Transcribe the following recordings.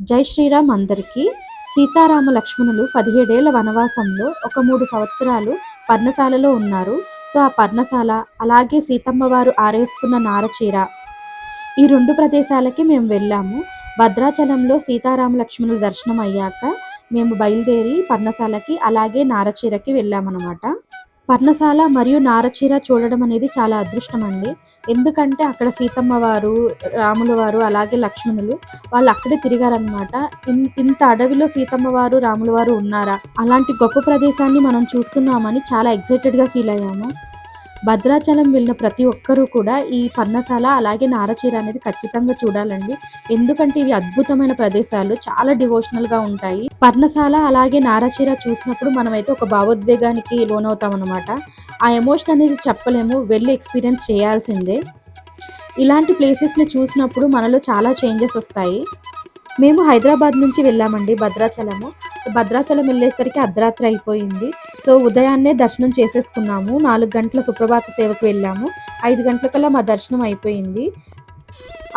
జై శ్రీరామ్ అందరికీ. సీతారామ లక్ష్మణులు 17 ఏళ్ల వనవాసంలో ఒక 3 సంవత్సరాలు పర్ణశాలలో ఉన్నారు. సో ఆ పర్ణశాల, అలాగే సీతమ్మ వారు ఆరేసుకున్న నారచీర, ఈ 2 ప్రదేశాలకి మేము వెళ్ళాము. భద్రాచలంలో సీతారామ లక్ష్మణుల దర్శనం అయ్యాక మేము బయలుదేరి పర్ణశాలకి అలాగే నారచీరకి వెళ్ళామన్నమాట. పర్ణశాల మరియు నారచీర చూడడం అనేది చాలా అదృష్టం అండి. ఎందుకంటే అక్కడ సీతమ్మ వారు, రాముల వారు, అలాగే లక్ష్మణులు వాళ్ళు అక్కడే తిరిగారనమాట. ఇంత అడవిలో సీతమ్మ వారు, రాముల వారు ఉన్నారా, అలాంటి గొప్ప ప్రదేశాన్ని మనం చూస్తున్నామని చాలా ఎక్సైటెడ్గా ఫీల్ అయ్యాము. భద్రాచలం వెళ్ళిన ప్రతి ఒక్కరూ కూడా ఈ పర్ణశాల అలాగే నారచీర అనేది ఖచ్చితంగా చూడాలండి. ఎందుకంటే ఇవి అద్భుతమైన ప్రదేశాలు, చాలా డివోషనల్గా ఉంటాయి. పర్ణశాల అలాగే నారచీర చూసినప్పుడు మనమైతే ఒక భావోద్వేగానికి లోనవుతాం అనమాట. ఆ ఎమోషన్ అనేది చెప్పలేము, వెళ్ళి ఎక్స్పీరియన్స్ చేయాల్సిందే. ఇలాంటి ప్లేసెస్ని చూసినప్పుడు మనలో చాలా చేంజెస్ వస్తాయి. మేము హైదరాబాద్ నుంచి వెళ్ళామండి భద్రాచలం వెళ్ళేసరికి అర్ధరాత్రి అయిపోయింది. సో ఉదయాన్నే దర్శనం చేసేసుకున్నాము. 4 గంటల సుప్రభాత సేవకు వెళ్ళాము. 5 గంటలకల్లా మా దర్శనం అయిపోయింది.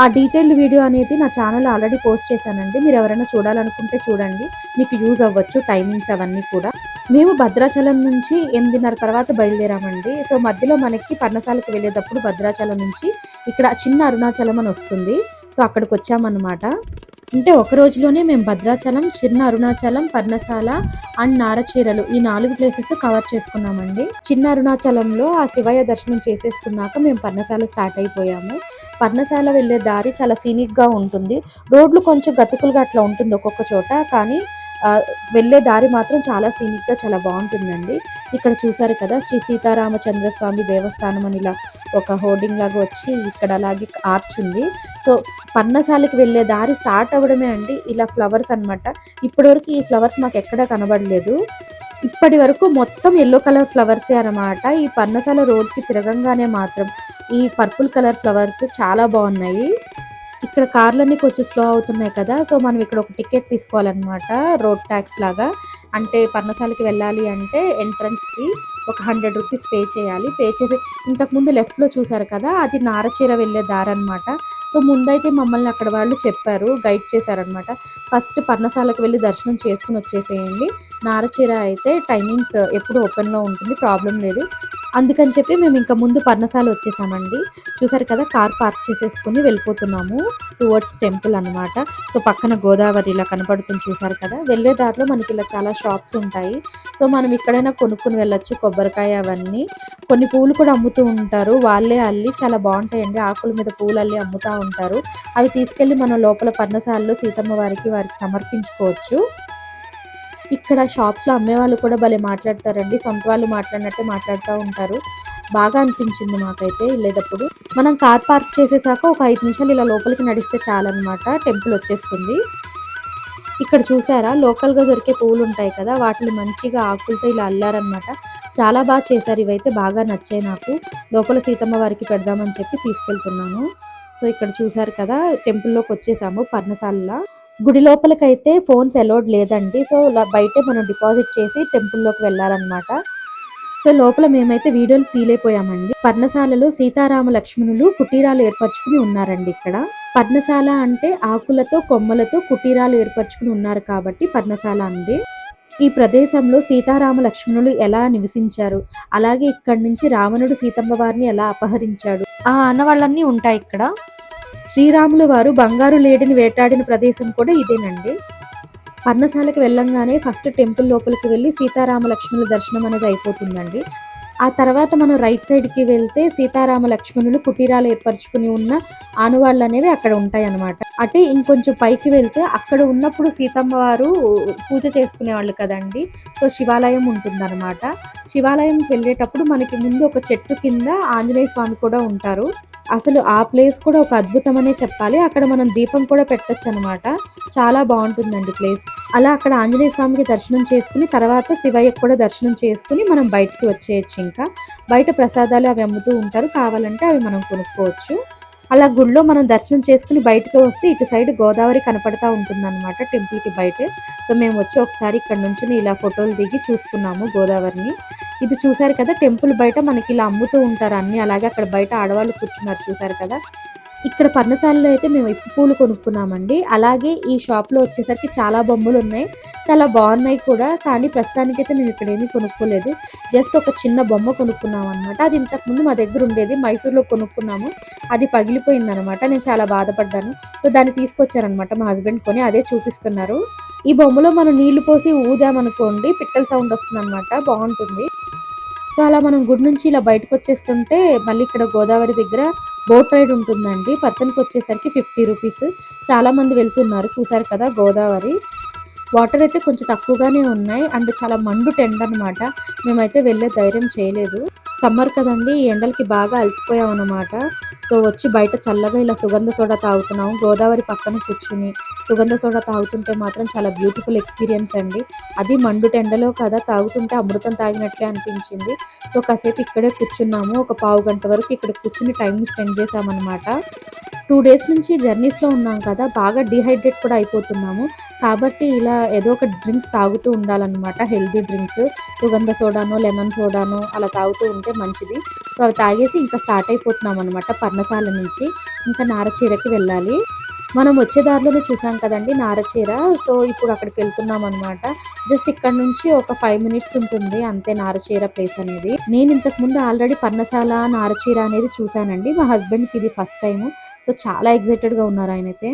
ఆ డీటెయిల్డ్ వీడియో అనేది నా ఛానల్ ఆల్రెడీ పోస్ట్ చేశానండి. మీరు ఎవరైనా చూడాలనుకుంటే చూడండి, మీకు యూజ్ అవ్వచ్చు టైమింగ్స్ అవన్నీ కూడా. మేము భద్రాచలం నుంచి 8:30 తర్వాత బయలుదేరామండి. సో మధ్యలో మనకి పర్ణశాలకు వెళ్ళేటప్పుడు భద్రాచలం నుంచి ఇక్కడ చిన్న అరుణాచలం అని వస్తుంది. సో అక్కడికి వచ్చామన్నమాట. అంటే ఒక రోజులోనే మేము భద్రాచలం, చిన్న అరుణాచలం, పర్ణశాల అండ్ నారచీరలు ఈ 4 ప్లేసెస్ కవర్ చేసుకున్నామండి. చిన్న అరుణాచలంలో ఆ శివయ్య దర్శనం చేసేసుకున్నాక మేము పర్ణశాల స్టార్ట్ అయిపోయాము. పర్ణశాల వెళ్ళే దారి చాలా సీనిక్గా ఉంటుంది. రోడ్లు కొంచెం గతుకులుగా అట్లా ఉంటుంది ఒక్కొక్క చోట, కానీ వెళ్ళే దారి మాత్రం చాలా సీనిక్గా చాలా బాగుంటుందండి. ఇక్కడ చూసారు కదా, శ్రీ సీతారామచంద్ర స్వామి దేవస్థానం అని ఇలా ఒక హోర్డింగ్ లాగా వచ్చి ఇక్కడ అలాగే ఆర్చ్ ఉంది. సో పర్ణశాలకి వెళ్ళే దారి స్టార్ట్ అవ్వడమే అండి ఇలా ఫ్లవర్స్ అనమాట. ఇప్పటివరకు ఈ ఫ్లవర్స్ మాకు ఎక్కడా కనబడలేదు. ఇప్పటి వరకు మొత్తం ఎల్లో కలర్ ఫ్లవర్సే అనమాట. ఈ పర్ణశాల రోడ్కి తిరగంగానే మాత్రం ఈ పర్పుల్ కలర్ ఫ్లవర్స్ చాలా బాగున్నాయి. ఇక్కడ కార్లన్నీ కొంచెం స్లో అవుతున్నాయి కదా, సో మనం ఇక్కడ ఒక టికెట్ తీసుకోవాలన్నమాట, రోడ్ ట్యాక్స్ లాగా. అంటే పర్ణశాలకి వెళ్ళాలి అంటే ఎంట్రన్స్కి ఒక 100 రూపీస్ పే చేయాలి. పే చేసి ఇంతకుముందు లెఫ్ట్లో చూసారు కదా, అది నారచీర వెళ్ళే దారి అనమాట. సో ముందైతే మమ్మల్ని అక్కడ వాళ్ళు చెప్పారు, గైడ్ చేశారనమాట. ఫస్ట్ పర్ణశాలకు వెళ్ళి దర్శనం చేసుకుని వచ్చేసేయండి, నారచీర అయితే టైమింగ్స్ ఎప్పుడు ఓపెన్లో ఉంటుంది, ప్రాబ్లం లేదు. అందుకని చెప్పి మేము ఇంకా ముందు పర్ణశాల వచ్చేసామండి. చూసారు కదా, కార్ పార్క్ చేసేసుకుని వెళ్ళిపోతున్నాము టువర్డ్స్ టెంపుల్ అనమాట. సో పక్కన గోదావరి ఇలా కనపడుతుంది చూసారు కదా. వెళ్ళే దారిలో మనకి ఇలా చాలా షాప్స్ ఉంటాయి. సో మనం ఇక్కడైనా కొనుక్కుని వెళ్ళొచ్చు, కొబ్బరికాయ అవన్నీ. కొన్ని పూలు కూడా అమ్ముతూ ఉంటారు, వాళ్ళే అల్లి చాలా బాగుంటాయండి. ఆకుల మీద పూలు అల్లి అమ్ముతూ ఉంటారు. అవి తీసుకెళ్ళి మనం లోపల పర్ణశాలలో సీతమ్మ వారికి సమర్పించుకోవచ్చు. ఇక్కడ షాప్స్లో అమ్మేవాళ్ళు కూడా భలే మాట్లాడతారండి, సొంత వాళ్ళు మాట్లాడినట్టే మాట్లాడుతూ ఉంటారు. బాగా అనిపించింది మాకైతే వెళ్ళేటప్పుడు. మనం కార్ పార్క్ చేసేసాక ఒక 5 నిమిషాలు ఇలా లోపలికి నడిస్తే చాలన్నమాట, టెంపుల్ వచ్చేస్తుంది. ఇక్కడ చూసారా, లోకల్గా దొరికే పువ్వులు ఉంటాయి కదా, వాటిని మంచిగా ఆకులతో ఇలా అల్లారనమాట. చాలా బాగా చేశారు, ఇవైతే బాగా నచ్చాయి నాకు. లోపల సీతమ్మ వారికి పెడదామని చెప్పి తీసుకెళ్తున్నాను. సో ఇక్కడ చూసారు కదా, టెంపుల్లోకి వచ్చేసాము పర్ణశాలలో. గుడి లోపలికైతే ఫోన్స్ అలౌడ్ లేదండి. సో బయటే మనం డిపాజిట్ చేసి టెంపుల్లోకి వెళ్ళాలన్నమాట. సో లోపల మేమైతే వీడియోలు తీలేపోయామండి. పర్ణశాలలో సీతారామ లక్ష్మణులు కుటీరాలు ఏర్పరచుకుని ఉన్నారండి. ఇక్కడ పర్ణశాల అంటే ఆకులతో కొమ్మలతో కుటీరాలు ఏర్పరచుకుని ఉన్నారు కాబట్టి పర్ణశాల అండి. ఈ ప్రదేశంలో సీతారామ లక్ష్మణులు ఎలా నివసించారు, అలాగే ఇక్కడి నుంచి రావణుడు సీతమ్మ వారిని ఎలా అపహరించాడు, ఆ ఆనవాళ్ళన్నీ ఉంటాయి ఇక్కడ. శ్రీరాములు వారు బంగారు లేడిని వేటాడిన ప్రదేశం కూడా ఇదేనండి. పర్ణశాలకి వెళ్ళంగానే ఫస్ట్ టెంపుల్ లోపలికి వెళ్ళి సీతారామ లక్ష్మణుల దర్శనం అనేది అయిపోతుందండి. ఆ తర్వాత మనం రైట్ సైడ్కి వెళ్తే సీతారామ లక్ష్మణులు కుటీరాలు ఏర్పరచుకుని ఉన్న ఆనవాళ్ళు అనేవి అక్కడ ఉంటాయి అన్నమాట. అంటే ఇంకొంచెం పైకి వెళ్తే అక్కడ ఉన్నప్పుడు సీతమ్మ వారు పూజ చేసుకునేవాళ్ళు కదండి. సో శివాలయం ఉంటుందన్నమాట. శివాలయంకి వెళ్ళేటప్పుడు మనకి ముందు ఒక చెట్టు కింద ఆంజనేయ స్వామి కూడా ఉంటారు. అసలు ఆ ప్లేస్ కూడా ఒక అద్భుతమనే చెప్పాలి. అక్కడ మనం దీపం కూడా పెట్టొచ్చు అనమాట. చాలా బాగుంటుందండి ప్లేస్. అలా అక్కడ ఆంజనేయ స్వామికి దర్శనం చేసుకుని తర్వాత శివయ్యకు కూడా దర్శనం చేసుకుని మనం బయటకు వచ్చేయచ్చు. ఇంకా బయట ప్రసాదాలు అవి అమ్ముతూ ఉంటారు, కావాలంటే అవి మనం కొనుక్కోవచ్చు. అలా గుడిలో మనం దర్శనం చేసుకుని బయటకు వస్తే ఇటు సైడ్ గోదావరి కనపడతా ఉంటుందన్నమాట టెంపుల్కి బయటే. సో మేము వచ్చి ఒకసారి ఇక్కడ నుంచి ఇలా ఫోటోలు దిగి చూసుకున్నాము గోదావరిని. ఇది చూసారు కదా, టెంపుల్ బయట మనకి ఇలా అమ్ముతూ ఉంటారు అన్ని. అలాగే అక్కడ బయట ఆడవాళ్ళు కూర్చున్నారు చూసారు కదా. ఇక్కడ పర్ణశాలలో అయితే మేము ఇప్పి పూలు కొనుక్కున్నామండి. అలాగే ఈ షాప్‌లో వచ్చేసరికి చాలా బొమ్మలున్నాయి. చాలా బాగున్నాయి కూడా. కానీ ప్రస్తుతానికైతే మేము ఇక్కడ ఏమీ కొనుక్కోలేదు. జస్ట్ ఒక చిన్న బొమ్మ కొనుక్కున్నామనమాట. అది ఇంతకుముందు మా దగ్గర ఉండేది. మైసూర్‌లో కొనుక్కున్నాము. అది పగిలిపోయిందనమాట. నేను చాలా బాధపడ్డాను. సో, దాన్ని తీసుకొచ్చారనమాట మా హస్బెండ్ కొని. అదే చూపిస్తున్నారు. ఈ బొమ్మలో మనం నీళ్లు పోసి ఊదామనుకోండి పిట్టల సౌండ్ వస్తుందనమాట. బాగుంటుంది. సో, అలా మనం గుడి నుంచి ఇలా బయటకొచ్చేస్తుంటే మళ్ళీ ఇక్కడ గోదావరి దగ్గర బోట్ రైడ్ ఉంటుందండి. పర్సన్‌కి వచ్చేసరికి 50 రూపీస్. చాలా మంది వెళ్తున్నారు. చూసారు కదా గోదావరి. వాటర్ అయితే కొంచెం తక్కువగానే ఉన్నాయి. అండ్ చాలా మండు టెండనమాట. మేమైతే వెళ్ళే ధైర్యం చేయలేదు. సమ్మర్ కదండీ! ఈ ఎండలకి బాగా అలసిపోయామన్నమాట. సో, వచ్చి బయట చల్లగా ఇలా సుగంధ సోడా తాగుతున్నాము. గోదావరి పక్కన కూర్చుని సుగంధ సోడా తాగుతుంటే మాత్రం చాలా బ్యూటిఫుల్ ఎక్స్‌పీరియన్స్ అండి. అది మండు టెండలో కదా తాగుతుంటే అమృతం తాగినట్లే అనిపించింది. సో, కాసేపు ఇక్కడే కూర్చున్నాము. ఒక పావుగంట వరకు ఇక్కడ కూర్చుని టైమ్‌ని స్పెండ్ చేశామన్నమాట. 2 డేస్ నుంచి జర్నీస్‌లో ఉన్నాం కదా! బాగా డీహైడ్రేట్ కూడా అయిపోతున్నాము. కాబట్టి ఇలా ఏదో ఒక డ్రింక్స్ తాగుతూ ఉండాలన్నమాట. Healthy drinks. సుగంధ సోడానో, లెమన్ సోడానో అలా తాగుతూ ఉంటే మంచిది. సో, అవి తాగేసి ఇంకా స్టార్ట్ అయిపోతున్నామన్నమాట పర్ణశాల నుంచి. ఇంకా నారచీరకి వెళ్ళాలి. మనం వచ్చే దారిలోనే చూసాం కదండీ నారచీర. సో, ఇప్పుడు అక్కడికెళ్తున్నామనమాట. జస్ట్ ఇక్కడ నుంచి ఒక 5 మినిట్స్ ఉంటుంది అంతే నారచీర ప్లేస్ అనేది. నేను ఇంతకుముందు ఆల్రెడీ పర్ణశాల, నారచీర అనేది చూసానండి. మా హస్బెండ్‌కి ఇది ఫస్ట్ టైము. సో, చాలా ఎక్సైటెడ్‌గా ఉన్నారు ఆయనైతే.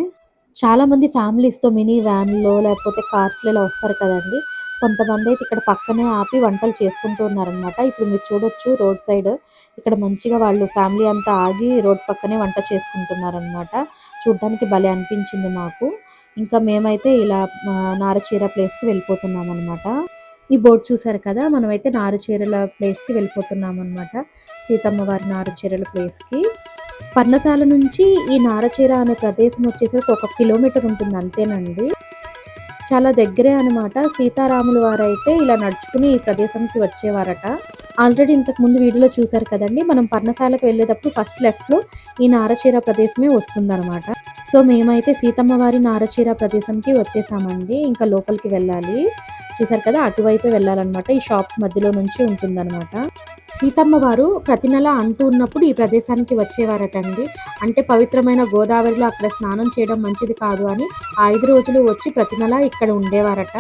చాలా మంది ఫ్యామిలీస్‌తో మినీ వ్యాన్‌లో లేకపోతే కార్స్‌లో ఇలా వస్తారు కదండీ! కొంతమందైతే ఇక్కడ పక్కనే ఆపి వంటలు చేసుకుంటూ ఉన్నారనమాట. ఇప్పుడు మీరు చూడొచ్చు రోడ్ సైడ్ ఇక్కడ మంచిగా వాళ్ళు ఫ్యామిలీ అంతా ఆగి రోడ్ పక్కనే వంట చేసుకుంటున్నారనమాట. చూడ్డానికి భలే అనిపించింది మాకు. ఇంకా మేమైతే ఇలా నారచీర ప్లేస్‌కి వెళ్ళిపోతున్నామనమాట. ఈ బోర్డ్ చూసారు కదా! మనమైతే నారచీరల ప్లేస్‌కి వెళ్ళిపోతున్నామనమాట. సీతమ్మ వారి నారచీరల ప్లేస్‌కి. పర్ణశాల నుంచి ఈ నారచీర అనే ప్రదేశం వచ్చేసరికి 1 కిలోమీటర్ ఉంటుంది అంతేనండి. చాలా దగ్గరే అనమాట. సీతారాముల వారైతే ఇలా నడుచుకుని ఈ ప్రదేశంకి వచ్చేవారట. ఆల్రెడీ ఇంతకుముందు వీడియోలో చూసారు కదండీ! మనం పర్ణశాలకు వెళ్ళేటప్పుడు ఫస్ట్ లెఫ్ట్‌లో ఈ నారచీర ప్రదేశమే వస్తుందనమాట. సో, మేమైతే సీతమ్మ వారి నారచీర ప్రదేశంకి వచ్చేసామండి. ఇంకా లోపలికి వెళ్ళాలి. చూసారు కదా! అటువైపే వెళ్ళాలన్నమాట. ఈ షాప్స్ మధ్యలో నుంచి ఉంటుందన్నమాట. సీతమ్మ వారు ప్రతి నెల అంటూ ఉన్నప్పుడు ఈ ప్రదేశానికి వచ్చేవారటండి. అంటే పవిత్రమైన గోదావరిలో అక్కడ స్నానం చేయడం మంచిది కాదు అని ఆ 5 రోజులు వచ్చి ప్రతి నెల ఇక్కడ ఉండేవారట.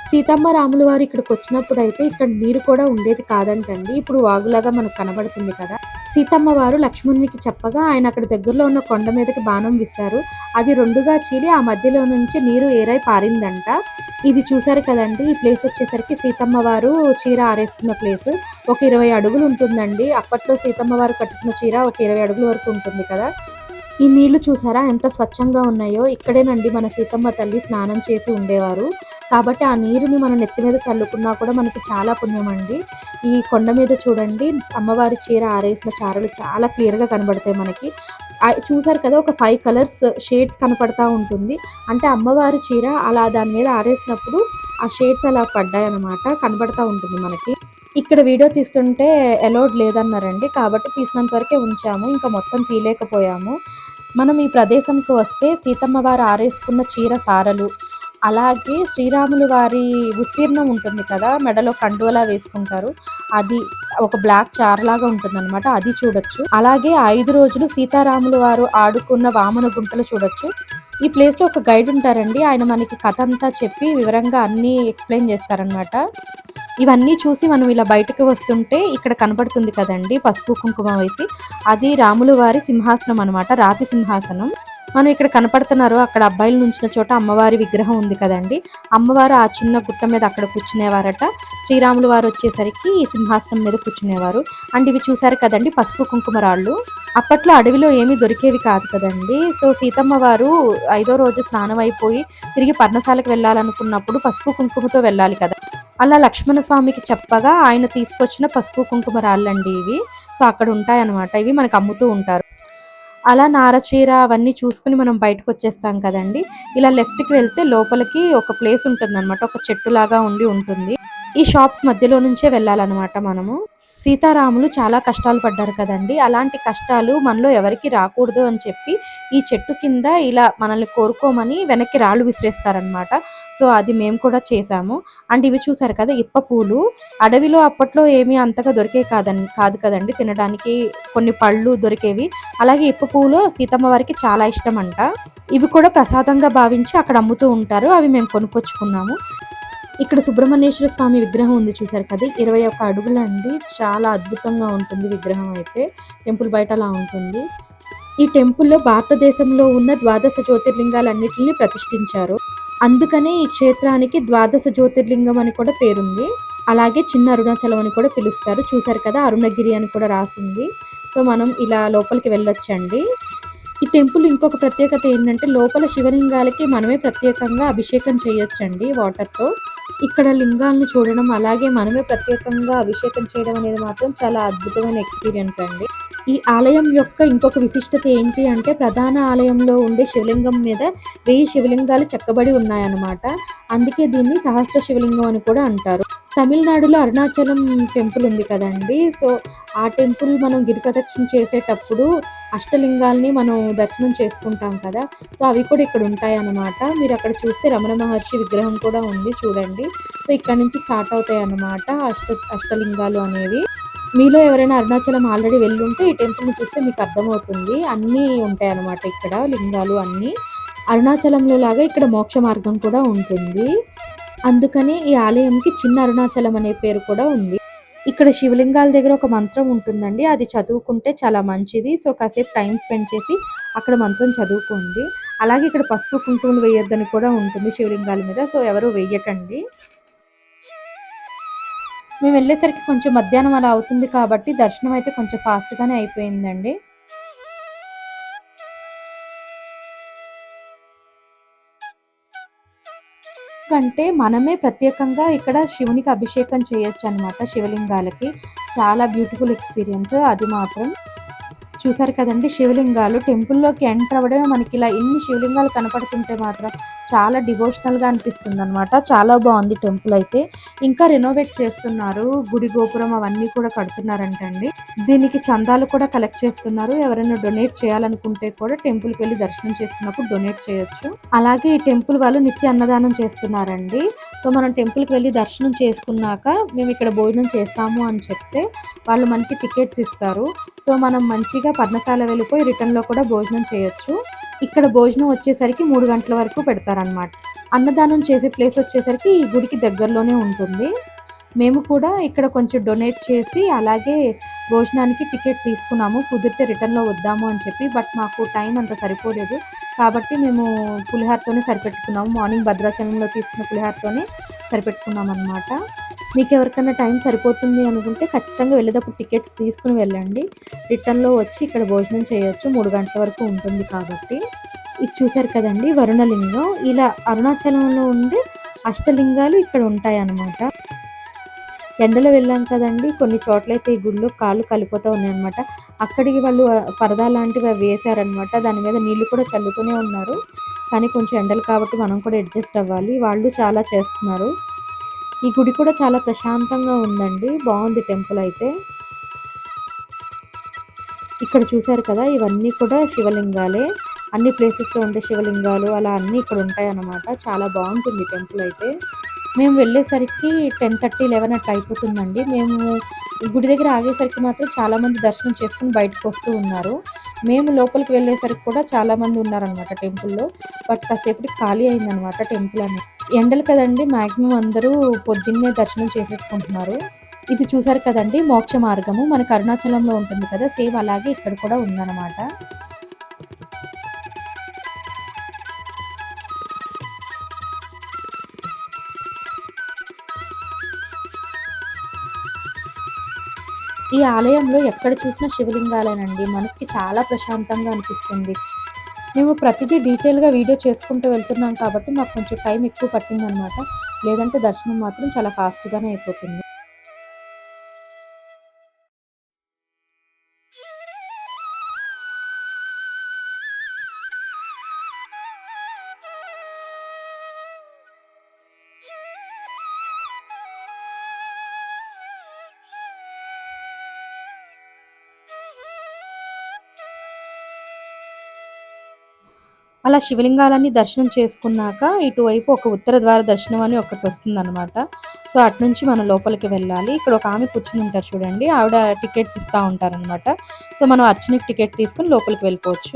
సీతమ్మ రాముల వారు ఇక్కడికొచ్చినప్పుడైతే ఇక్కడ నీరు కూడా ఉండేది కాదంటండి. ఇప్పుడు వాగులాగా మనకు కనబడుతుంది కదా! సీతమ్మ వారు లక్ష్మణునికి చెప్పగా ఆయన అక్కడ దగ్గరలో ఉన్న కొండ మీదకి బాణం విసిరారు. అది 2గా చీలి ఆ మధ్యలో నుంచి నీరు ఏరై పారిందంట. ఇది చూసారు కదండీ! ఈ ప్లేస్ వచ్చేసరికి సీతమ్మ వారు చీర ఆరేసుకున్న ప్లేస్. ఒక 20 అడుగులు ఉంటుందండి. అప్పట్లో సీతమ్మ వారు కట్టుకున్న చీర ఒక 20 అడుగుల వరకు ఉంటుంది కదా! ఈ నీళ్లు చూసారా ఎంత స్వచ్ఛంగా ఉన్నాయో. ఇక్కడేనండి మన సీతమ్మ తల్లి స్నానం చేసి ఉండేవారు. కాబట్టి ఆ నీరుని మన నెత్తి మీద చల్లుకున్నా కూడా మనకి చాలా పుణ్యమండి. ఈ కొండ మీద చూడండి అమ్మవారి చీర ఆరేసిన చారలు చాలా క్లియర్‌గా కనబడతాయి మనకి. చూసారు కదా! ఒక 5 కలర్స్ షేడ్స్ కనపడతా ఉంటుంది. అంటే అమ్మవారి చీర అలా దాని మీద ఆరేసినప్పుడు ఆ షేడ్స్ అలా పడ్డాయన్నమాట. కనబడతా ఉంటుంది మనకి. ఇక్కడ వీడియో తీస్తుంటే అలౌడ్ లేదన్నారండి. కాబట్టి తీసినంత వరకే ఉంచాము. ఇంకా మొత్తం తీయలేకపోయాము. మనం ఈ ప్రదేశంకి వస్తే సీతమ్మ వారు ఆరేసుకున్న చీర సారలు, అలాగే శ్రీరాములు వారి ఉత్తీర్ణం ఉంటుంది కదా! మెడలో కండువలా వేసుకుంటారు. అది ఒక బ్లాక్ చారలాగా ఉంటుందన్నమాట. అది చూడొచ్చు. అలాగే 5 రోజులు సీతారాములు వారు ఆడుకున్న వామన గుంటలు చూడొచ్చు. ఈ ప్లేస్‌లో ఒక గైడ్ ఉంటారండి. ఆయన మనకి కథ అంతా చెప్పి వివరంగా అన్నీ ఎక్స్‌ప్లెయిన్ చేస్తారనమాట. ఇవన్నీ చూసి మనం ఇలా బయటకు వస్తుంటే ఇక్కడ కనపడుతుంది కదండీ పసుపు, కుంకుమ వేసి. అది రాముల వారి సింహాసనం అనమాట. రాతి సింహాసనం. మనం ఇక్కడ కనపడుతున్నారు అక్కడ అబ్బాయిలు నుంచిన చోట అమ్మవారి విగ్రహం ఉంది కదండీ! అమ్మవారు ఆ చిన్న గుట్ట మీద అక్కడ కూర్చునేవారట. శ్రీరాములు వారు వచ్చేసరికి ఈ సింహాసనం మీద కూర్చునేవారు. అండ్ ఇవి చూసారు కదండీ పసుపు, కుంకుమ రాళ్ళు. అప్పట్లో అడవిలో ఏమీ దొరికేవి కాదు కదండీ! సో, సీతమ్మ వారు 5వ రోజు స్నానం అయిపోయి తిరిగి పర్ణశాలకు వెళ్ళాలనుకున్నప్పుడు పసుపు, కుంకుమతో వెళ్ళాలి కదా! అలా లక్ష్మణ స్వామికి చెప్పగా ఆయన తీసుకొచ్చిన పసుపు, కుంకుమ రాళ్ళండి ఇవి. సో, అక్కడ ఉంటాయన్నమాట. ఇవి మనకు అమ్ముతూ ఉంటారు. అలా నారచీర అవన్నీ చూసుకొని మనం బయటకొచ్చేస్తాం కదండీ! ఇలా లెఫ్ట్‌కి వెళ్తే లోపలికి ఒక ప్లేస్ ఉంటుందన్నమాట. ఒక చెట్టులాగా ఉండి ఉంటుంది. ఈ షాప్స్ మధ్యలో నుంచే వెళ్ళాలన్నమాట మనము. సీతారాములు చాలా కష్టాలు పడ్డారు కదండీ! అలాంటి కష్టాలు మనలో ఎవరికీ రాకూడదు అని చెప్పి, ఈ చెట్టు కింద ఇలా మనల్ని కోరుకోమని వెనక్కి రాళ్ళు విసిరేస్తారనమాట. సో, అది మేము కూడా చేశాము. అండ్ ఇవి చూసారు కదా! ఇప్ప పూలు. అడవిలో అప్పట్లో ఏమీ అంతగా దొరికేవి కాదు కదండీ తినడానికి. కొన్ని పళ్ళు దొరికేవి. అలాగే ఇప్ప పువ్వులు సీతమ్మ వారికి చాలా ఇష్టమంట. ఇవి కూడా ప్రసాదంగా భావించి అక్కడ అమ్ముతూ ఉంటారు. అవి మేము కొనుక్కొచ్చుకున్నాము. ఇక్కడ సుబ్రహ్మణ్యేశ్వర స్వామి విగ్రహం ఉంది చూసారు కదా! 21 అడుగులండి. చాలా అద్భుతంగా ఉంటుంది విగ్రహం అయితే. టెంపుల్ బయట అలా ఉంటుంది. ఈ టెంపుల్‌లో భారతదేశంలో ఉన్న ద్వాదశ జ్యోతిర్లింగాలన్నిటిని ప్రతిష్ఠించారు. అందుకనే ఈ క్షేత్రానికి ద్వాదశ జ్యోతిర్లింగం అని కూడా పేరుంది. అలాగే చిన్న అరుణాచలం అని కూడా పిలుస్తారు. చూసారు కదా! అరుణగిరి అని కూడా రాసుంది. సో, మనం ఇలా లోపలికి వెళ్ళొచ్చండి. ఈ టెంపుల్ ఇంకొక ప్రత్యేకత ఏంటంటే లోపల శివలింగాలకి మనమే ప్రత్యేకంగా అభిషేకం చేయొచ్చండి వాటర్‌తో. ఇక్కడ లింగాలను చూడడం, అలాగే మనమే ప్రత్యేకంగా అభిషేకం చేయడం అనేది మాత్రం చాలా అద్భుతమైన ఎక్స్‌పీరియన్స్ అండి. ఈ ఆలయం యొక్క ఇంకొక విశిష్టత ఏంటి అంటే ప్రధాన ఆలయంలో ఉండే శివలింగం మీద 1000 శివలింగాలు చెక్కబడి ఉన్నాయన్నమాట. అందుకే దీన్ని సహస్ర శివలింగం అని కూడా అంటారు. తమిళనాడులో అరుణాచలం టెంపుల్ ఉంది కదండీ! సో, ఆ టెంపుల్ మనం గిరి ప్రదక్షిణ చేసేటప్పుడు అష్టలింగాల్ని మనం దర్శనం చేసుకుంటాం కదా! సో, అవి కూడా ఇక్కడ ఉంటాయన్నమాట. మీరు అక్కడ చూస్తే రమణ మహర్షి విగ్రహం కూడా ఉంది చూడండి. సో, ఇక్కడ నుంచి స్టార్ట్ అవుతాయన్నమాట అష్టలింగాలు అనేవి. మీలో ఎవరైనా అరుణాచలం ఆల్రెడీ వెళ్ళుంటే ఈ టెంపుల్‌ని చూస్తే మీకు అర్థమవుతుంది. అన్నీ ఉంటాయన్నమాట ఇక్కడ లింగాలు అన్నీ. అరుణాచలంలో లాగా ఇక్కడ మోక్ష మార్గం కూడా ఉంటుంది. అందుకని ఈ ఆలయంకి చిన్న అరుణాచలం అనే పేరు కూడా ఉంది. ఇక్కడ శివలింగాల దగ్గర ఒక మంత్రం ఉంటుందండి. అది చదువుకుంటే చాలా మంచిది. సో, కాసేపు టైమ్ స్పెండ్ చేసి అక్కడ మంత్రం చదువుకోండి. అలాగే ఇక్కడ పసుపు, కుంకుమలు వేయొద్దని కూడా ఉంటుంది శివలింగాల మీద. సో, ఎవరు వెయ్యకండి. మేము వెళ్ళేసరికి కొంచెం మధ్యాహ్నం అలా అవుతుంది కాబట్టి దర్శనం అయితే కొంచెం ఫాస్ట్‌గానే అయిపోయిందండి. కంటే మనమే ప్రత్యేకంగా ఇక్కడ శివునికి అభిషేకం చేయొచ్చనమాట శివలింగాలకి. చాలా బ్యూటిఫుల్ ఎక్స్‌పీరియన్స్ అది మాత్రం. చూసారు కదండీ! శివలింగాలు టెంపుల్‌లోకి ఎంటర్ అవ్వడమే మనకిలా ఇన్ని శివలింగాలు కనపడుతుంటే మాత్రం చాలా డివోషనల్‌గా అనిపిస్తుందనమాట. చాలా బావుంది టెంపుల్ అయితే. ఇంకా రెనోవేట్ చేస్తున్నారు. గుడి గోపురం అవన్నీ కూడా కడుతున్నారంటండి. దీనికి చందాలు కూడా కలెక్ట్ చేస్తున్నారు. ఎవరైనా డొనేట్ చేయాలనుకుంటే కూడా టెంపుల్‌కి వెళ్లి దర్శనం చేసుకున్నప్పుడు డొనేట్ చేయొచ్చు. అలాగే ఈ టెంపుల్ వాళ్ళు నిత్య అన్నదానం చేస్తున్నారండి. సో, మనం టెంపుల్‌కి వెళ్లి దర్శనం చేసుకున్నాక మేమిక్కడ భోజనం చేస్తాము అని చెప్తే వాళ్ళు మనకి టికెట్స్ ఇస్తారు. సో, మనం మంచిగా పర్ణశాల వెళ్ళిపోయి రిటర్న్‌లో కూడా భోజనం చేయొచ్చు. ఇక్కడ భోజనం వచ్చేసరికి 3 గంటల వరకు పెడతారనమాట. అన్నదానం చేసే ప్లేస్ వచ్చేసరికి ఈ గుడికి దగ్గరలోనే ఉంటుంది. మేము కూడా ఇక్కడ కొంచెం డొనేట్ చేసి అలాగే భోజనానికి టికెట్ తీసుకున్నాము. కుదిరితే రిటర్న్‌లో వద్దాము అని చెప్పి. బట్ మాకు టైం అంత సరిపోలేదు. కాబట్టి మేము పులిహోరతోనే సరిపెట్టుకున్నాము. మార్నింగ్ భద్రాచలంలో తీసుకున్న పులిహోరతోనే సరిపెట్టుకున్నామనమాట. మీకెవరికన్నా టైం సరిపోతుంది అనుకుంటే ఖచ్చితంగా వెళ్ళేటప్పుడు టికెట్స్ తీసుకొని వెళ్ళండి. రిటర్న్‌లో వచ్చి ఇక్కడ భోజనం చేయొచ్చు. 3 గంటల వరకు ఉంటుంది కాబట్టి. ఇది చూసారు కదండీ వరుణలింగం. ఇలా అరుణాచలంలో ఉండే అష్టలింగాలు ఇక్కడ ఉంటాయన్నమాట. ఎండలో వెళ్ళాం కదండీ! కొన్ని చోట్లయితే ఈ గుడిలో కాళ్ళు కాలిపోతా ఉన్నాయన్నమాట. అక్కడికి వాళ్ళు పరదా లాంటివి అవి వేశారన్నమాట. దాని మీద నీళ్లు కూడా చల్లుతూనే ఉన్నారు. కానీ కొంచెం ఎండలు కాబట్టి మనం కూడా అడ్జస్ట్ అవ్వాలి. వాళ్ళు చాలా చేస్తున్నారు. ఈ గుడి కూడా చాలా ప్రశాంతంగా ఉందండి. బావుంది టెంపుల్ అయితే. ఇక్కడ చూసారు కదా! ఇవన్నీ కూడా శివలింగాలే. అన్ని ప్లేసెస్‌లో ఉండే శివలింగాలు అలా అన్నీ ఇక్కడ ఉంటాయన్నమాట. చాలా బావుంటుంది టెంపుల్ అయితే. మేము వెళ్ళేసరికి 10:30, 11 అట్లా అయిపోతుందండి. మేము గుడి దగ్గర ఆగేసరికి మాత్రం చాలామంది దర్శనం చేసుకొని బయటకొస్తూ ఉన్నారు. మేము లోపలికి వెళ్ళేసరికి కూడా చాలామంది ఉన్నారనమాట టెంపుల్‌లో. బట్ కాసేపటికి ఖాళీ అయిందనమాట టెంపుల్ అనేది. ఎండలు కదండీ! మాక్సిమం అందరూ పొద్దున్నే దర్శనం చేసేసుకుంటున్నారు. ఇది చూసారు కదండీ! మోక్ష మార్గము. మనకు అరుణాచలంలో ఉంటుంది కదా! సేమ్ అలాగే ఇక్కడ కూడా ఉందనమాట. ఈ ఆలయంలో ఎక్కడ చూసినా శివలింగాలేనండి. మనసుకి చాలా ప్రశాంతంగా అనిపిస్తుంది. మేము ప్రతిదీ డీటెయిల్‌గా వీడియో చేసుకుంటూ వెళ్తున్నాం కాబట్టి మాకు కొంచెం టైం ఎక్కువ పట్టిందనమాట. లేదంటే దర్శనం మాత్రం చాలా ఫాస్ట్‌గానే అయిపోతుంది. అలా శివలింగాలన్నీ దర్శనం చేసుకున్నాక ఇటువైపు ఒక ఉత్తర ద్వార దర్శనం అని ఒకటి వస్తుందన్నమాట. సో అటునుంచి మనం లోపలికి వెళ్ళాలి. ఇక్కడ ఒక ఆమె కూర్చుని ఉంటారు చూడండి, ఆవిడ టికెట్స్ ఇస్తా ఉంటారనమాట. సో మనం అర్చనకి టికెట్ తీసుకుని లోపలికి వెళ్ళిపోవచ్చు.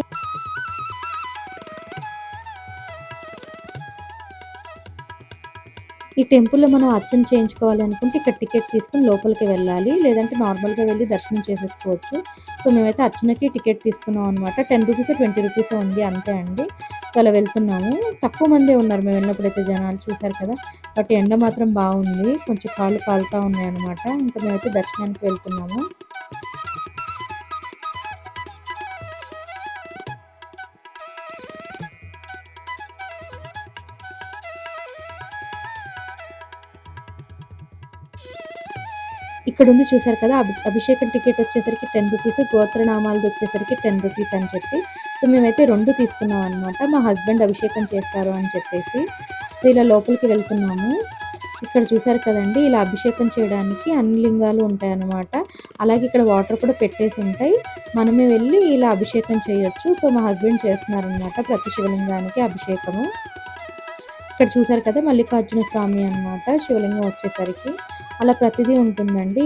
ఈ టెంపుల్‌లో మనం అర్చన చేయించుకోవాలి అనుకుంటే ఇక్కడ టికెట్ తీసుకొని లోపలికి వెళ్ళాలి. లేదంటే నార్మల్‌గా వెళ్లి దర్శనం చేసేసుకోవచ్చు. సో మేమైతే అర్చనకి టికెట్ తీసుకున్నాం అనమాట. రూ. 10 రూ. 20 ఉంది అంతే అండి. సో అలా వెళ్తున్నాము. తక్కువ మందే ఉన్నారు మేము వెళ్ళినప్పుడైతే జనాలు చూసారు కదా! బట్ ఎండ మాత్రం బాగుంది. కొంచెం కాళ్ళు కాలుతా ఉన్నాయన్నమాట. ఇంకా మేమైతే దర్శనానికి వెళ్తున్నాము. ఇక్కడ ఉంది చూసారు కదా! అభిషేకం టికెట్ వచ్చేసరికి రూ. 10, గోత్రనామాలది వచ్చేసరికి రూ. 10 అని చెప్పి. సో మేమైతే 2 తీసుకున్నాం అనమాట. మా హస్బెండ్ అభిషేకం చేస్తారు అని చెప్పేసి. సో ఇలా లోపలికి వెళ్తున్నాము. ఇక్కడ చూసారు కదండీ! ఇలా అభిషేకం చేయడానికి అన్ని లింగాలు ఉంటాయన్నమాట. అలాగే ఇక్కడ వాటర్ కూడా పెట్టేసి ఉంటాయి. మనమే వెళ్ళి ఇలా అభిషేకం చేయొచ్చు. సో మా హస్బెండ్ చేస్తున్నారనమాట ప్రతి శివలింగానికి అభిషేకము. ఇక్కడ చూసారు కదా! మల్లికార్జున స్వామి అన్నమాట శివలింగం వచ్చేసరికి. అలా ప్రతిదీ ఉంటుందండి.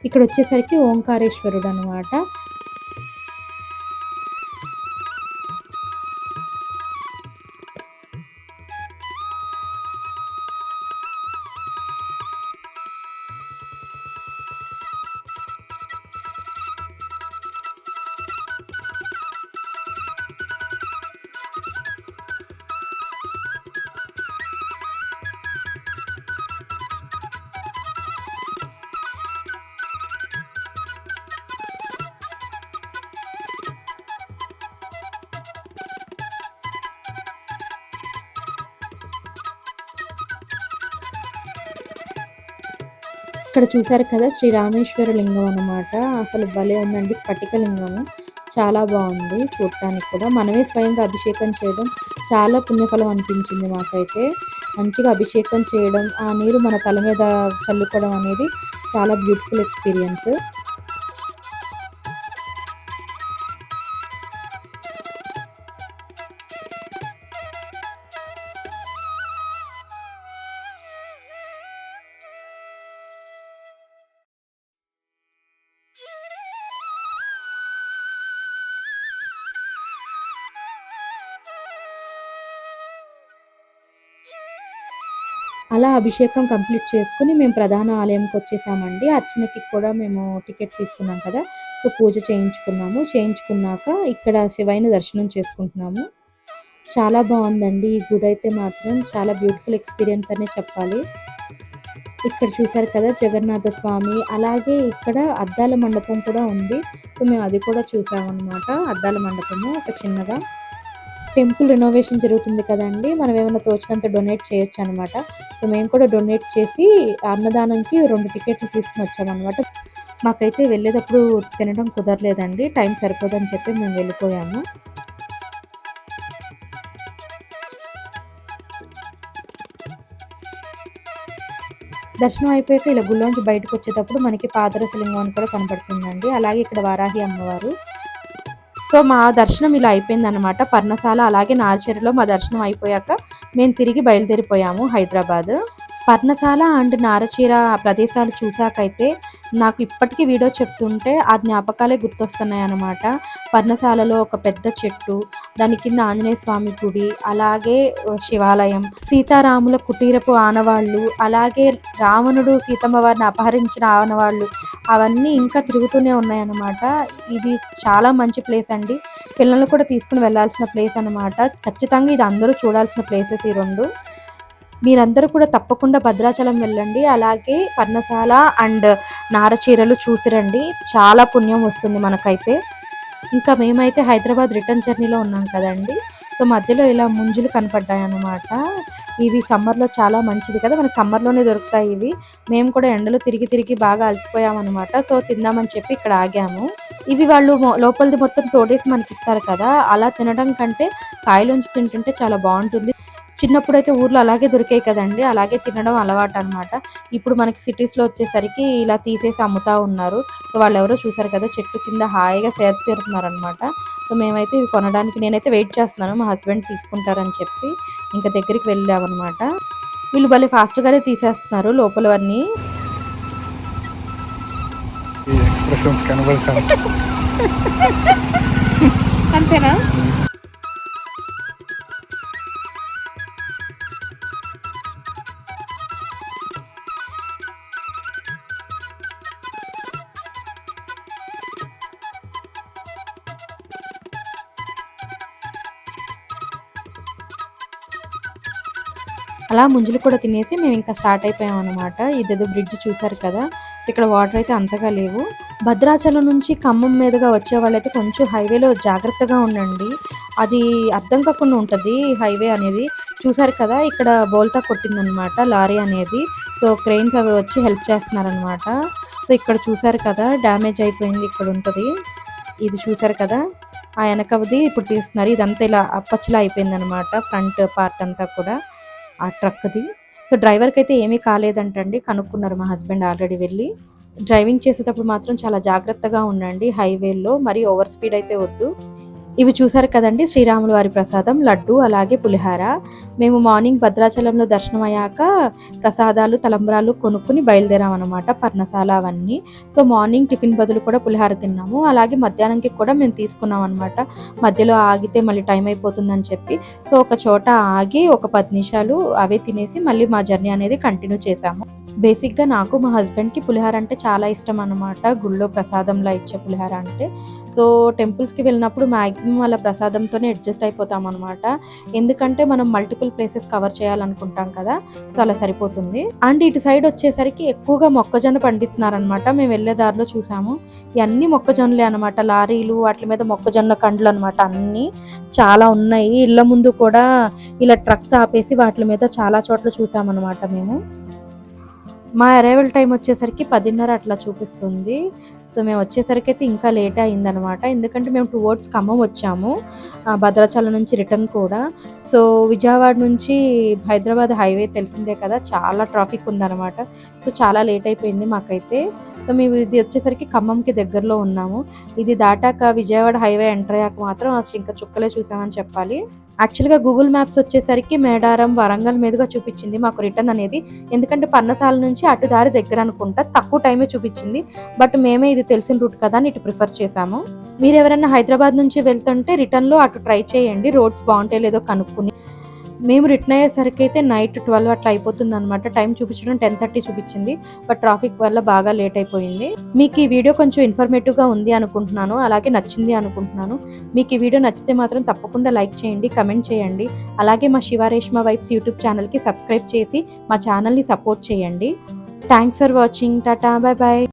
ఇక్కడొచ్చేసరికి ఓంకారేశ్వరుడనమాట. ఇక్కడ చూసారు కదా! శ్రీ రామేశ్వర లింగం అన్నమాట. అసలు భలే ఉందండి. స్ఫటిక లింగము. చాలా బావుంది చూడటానికి కూడా. మనమే స్వయంగా అభిషేకం చేయడం చాలా పుణ్యఫలం అనిపించింది మాకైతే. మంచిగా అభిషేకం చేయడం, ఆ నీరు మన తల మీద చల్లుకోవడం అనేది చాలా బ్యూటిఫుల్ ఎక్స్‌పీరియన్స్. అలా అభిషేకం కంప్లీట్ చేసుకొని మేము ప్రధాన ఆలయంకొచ్చేసామండి. అర్చనకి కూడా మేము టికెట్ తీసుకున్నాం కదా! సో పూజ చేయించుకున్నాము. చేయించుకున్నాక ఇక్కడ శివయ్యని దర్శనం చేసుకుంటున్నాము. చాలా బావుందండి. ఈ గుడైతే మాత్రం చాలా బ్యూటిఫుల్ ఎక్స్‌పీరియన్స్ అనే చెప్పాలి. ఇక్కడ చూసారు కదా! జగన్నాథ స్వామి, అలాగే ఇక్కడ అద్దాల మండపం కూడా ఉంది. సో మేము అది కూడా చూసామన్నమాట. అద్దాల మండపము ఒక చిన్నగా. టెంపుల్ రెనోవేషన్ జరుగుతుంది కదండీ! మనం ఏమన్నా తోచినంత డొనేట్ చేయొచ్చనమాట. సో మేము కూడా డొనేట్ చేసి అన్నదానంకి 2 టికెట్లు తీసుకొని వచ్చామనమాట. మాకైతే వెళ్ళేటప్పుడు తినడం కుదరలేదండి. టైం సరిపోదని చెప్పి మేము వెళ్ళిపోయాము. దర్శనం అయిపోయాక ఇలా గుళ్ళోంచి బయటకొచ్చేటప్పుడు మనకి పాదరస లింగం అని కూడా కనపడుతుందండి. అలాగే ఇక్కడ వారాహి అమ్మవారు. సో మా దర్శనం ఇలా అయిపోయిందనమాట. పర్ణశాల అలాగే నార్చెరిలో మా దర్శనం అయిపోయాక మేము తిరిగి బయలుదేరిపోయాము హైదరాబాద్. పర్ణశాల అండ్ నారచీర ప్రదేశాలు చూసాకైతే నాకు ఇప్పటికీ వీడియో చెప్తుంటే ఆ జ్ఞాపకాలే గుర్తొస్తున్నాయన్నమాట. పర్ణశాలలో ఒక పెద్ద చెట్టు, దాని కింద ఆంజనేయ స్వామి గుడి, అలాగే శివాలయం, సీతారాముల కుటీరపు ఆనవాళ్ళు, అలాగే రావణుడు సీతమ్మ వారిని అపహరించిన ఆనవాళ్ళు, అవన్నీ ఇంకా తిరుగుతూనే ఉన్నాయన్నమాట. ఇది చాలా మంచి ప్లేస్ అండి. పిల్లల్ని కూడా తీసుకుని వెళ్ళాల్సిన ప్లేస్ అన్నమాట. ఖచ్చితంగా ఇది అందరూ చూడాల్సిన ప్లేసెస్ ఈ 2. మీరందరూ కూడా తప్పకుండా భద్రాచలం వెళ్ళండి. అలాగే పర్ణశాల అండ్ నారచీరలు చూసి రండి. చాలా పుణ్యం వస్తుంది మనకైతే. ఇంకా మేమైతే హైదరాబాద్ రిటర్న్ జర్నీలో ఉన్నాం కదండీ! సో మధ్యలో ఇలా ముంజులు కనపడ్డాయన్నమాట. ఇవి సమ్మర్‌లో చాలా మంచిది కదా! మనకు సమ్మర్‌లోనే దొరుకుతాయి ఇవి. మేము కూడా ఎండలో తిరిగి తిరిగి బాగా అలసిపోయామన్నమాట. సో తిందామని చెప్పి ఇక్కడ ఆగాము. ఇవి వాళ్ళు లోపలిది మొత్తం తోడేసి మనకిస్తారు కదా! అలా తినడం కంటే కాయలోంచి తింటుంటే చాలా బావుంటుంది. చిన్నప్పుడైతే ఊర్లో అలాగే దొరికాయి కదండి, అలాగే తినడం అలవాటు అనమాట. ఇప్పుడు మనకి సిటీస్లో వచ్చేసరికి ఇలా తీసేసి అమ్ముతా ఉన్నారు. సో వాళ్ళు ఎవరో చూసారు కదా, చెట్టు కింద హాయిగా సేద తీరుతున్నారనమాట. సో మేమైతే ఇవి కొనడానికి నేనైతే వెయిట్ చేస్తున్నాను, మా హస్బెండ్ తీసుకుంటారని చెప్పి ఇంకా దగ్గరికి వెళ్ళామన్నమాట. వీళ్ళు భలే ఫాస్ట్గానే తీసేస్తున్నారు లోపలవన్నీ. అంతేనా? అలా ముంజులు కూడా తినేసి మేము ఇంకా స్టార్ట్ అయిపోయాం అనమాట. ఇదేదో బ్రిడ్జ్ చూసారు కదా, ఇక్కడ వాటర్ అయితే అంతగా లేవు. భద్రాచలం నుంచి ఖమ్మం మీదుగా వచ్చే వాళ్ళైతే కొంచెం హైవేలో జాగ్రత్తగా ఉండండి, అది అర్థం కాకుండా ఉంటుంది హైవే అనేది. చూసారు కదా, ఇక్కడ బోల్తా కొట్టిందనమాట లారీ అనేది. సో క్రెయిన్స్ అవి వచ్చి హెల్ప్ చేస్తున్నారనమాట. సో ఇక్కడ చూసారు కదా, డ్యామేజ్ అయిపోయింది ఇక్కడ ఉంటుంది. ఇది చూసారు కదా, ఆ వెనకది ఇప్పుడు తీస్తున్నారు. ఇదంతా ఇలా అప్పచ్చలా అయిపోయింది అనమాట, ఫ్రంట్ పార్ట్ అంతా కూడా ఆ ట్రక్ది. సో డ్రైవర్కి అయితే ఏమీ కాలేదంటండి, కనుక్కున్నారు మా హస్బెండ్ ఆల్రెడీ వెళ్ళి. డ్రైవింగ్ చేసేటప్పుడు మాత్రం చాలా జాగ్రత్తగా ఉండండి హైవేలో, మరి ఓవర్ స్పీడ్ అయితే వద్దు. ఇవి చూసారు కదండి, శ్రీరాముల వారి ప్రసాదం లడ్డు అలాగే పులిహార. మేము మార్నింగ్ భద్రాచలంలో దర్శనం అయ్యాక ప్రసాదాలు తలంబ్రాలు కొనుక్కుని బయలుదేరాం అనమాట, పర్ణశాల అవన్నీ. సో మార్నింగ్ టిఫిన్ బదులు కూడా పులిహార తిన్నాము, అలాగే మధ్యాహ్నంకి కూడా మేము తీసుకున్నాం అనమాట. మధ్యలో ఆగితే మళ్ళీ టైం అయిపోతుందని చెప్పి సో ఒక చోట ఆగి ఒక 10 నిమిషాలు అవే తినేసి మళ్ళీ మా జర్నీ అనేది కంటిన్యూ చేసాము. బేసిక్గా నాకు మా హస్బెండ్కి పులిహార అంటే చాలా ఇష్టం అనమాట, గుళ్ళో ప్రసాదంలా ఇచ్చే పులిహార అంటే. సో టెంపుల్స్కి వెళ్ళినప్పుడు మ్యాక్సిమం అలా ప్రసాదంతోనే అడ్జస్ట్ అయిపోతాం అనమాట, ఎందుకంటే మనం మల్టిపుల్ ప్లేసెస్ కవర్ చేయాలనుకుంటాం కదా, సో అలా సరిపోతుంది. అండ్ ఇటు సైడ్ వచ్చేసరికి ఎక్కువగా మొక్కజొన్న పండిస్తున్నారనమాట. మేము వెళ్ళే దారిలో చూసాము, ఇవన్నీ మొక్కజొన్నలే అనమాట, లారీలు వాటి మీద మొక్కజొన్న కండ్లు అనమాట, అన్నీ చాలా ఉన్నాయి. ఇళ్ళ ముందు కూడా ఇలా ట్రక్స్ ఆపేసి వాటి మీద చాలా చోట్ల చూసామన్నమాట మేము. మా అరైవల్ టైం వచ్చేసరికి 10:30 అట్లా చూపిస్తుంది. సో మేము వచ్చేసరికి అయితే ఇంకా లేట్ అయిందనమాట, ఎందుకంటే మేము టువర్డ్స్ ఖమ్మం వచ్చాము, భద్రాచలం నుంచి రిటర్న్ కూడా. సో విజయవాడ నుంచి హైదరాబాద్ హైవే తెలిసిందే కదా, చాలా ట్రాఫిక్ ఉందన్నమాట. సో చాలా లేట్ అయిపోయింది మాకైతే. సో మేము ఇది వచ్చేసరికి ఖమ్మంకి దగ్గరలో ఉన్నాము. ఇది దాటాక విజయవాడ హైవే ఎంటర్ అయ్యాక మాత్రం అసలు ఇంకా చుక్కలే చూసామని చెప్పాలి. యాక్చువల్గా గూగుల్ మ్యాప్స్ వచ్చేసరికి మేడారం వరంగల్ మీదుగా చూపించింది మాకు రిటర్న్ అనేది, ఎందుకంటే పర్ణశాల నుంచి అటు దారి దగ్గర అనుకుంటా, తక్కువ టైమే చూపించింది. బట్ మేమే ఇది తెలిసిన రూట్ కదా అని ఇటు ప్రిఫర్ చేసాము. మీరు ఎవరైనా హైదరాబాద్ నుంచి వెళ్తుంటే రిటర్న్లో అటు ట్రై చేయండి, రోడ్స్ బాగుంటాయి లేదో కనుక్కుని. మేము రిటర్న్ అయ్యేసరికి అయితే నైట్ 12 అట్లా అయిపోతుంది అనమాట, టైం చూపించడం 10:30 చూపించింది, బట్ ట్రాఫిక్ వల్ల బాగా లేట్ అయిపోయింది. మీకు ఈ వీడియో కొంచెం ఇన్ఫర్మేటివ్గా ఉంది అనుకుంటున్నాను, అలాగే నచ్చింది అనుకుంటున్నాను. మీకు ఈ వీడియో నచ్చితే మాత్రం తప్పకుండా లైక్ చేయండి, కమెంట్ చేయండి, అలాగే మా శివారేష్మ వైబ్స్ యూట్యూబ్ ఛానల్కి సబ్స్క్రైబ్ చేసి మా ఛానల్ని సపోర్ట్ చేయండి. Thanks for watching, tata, bye bye.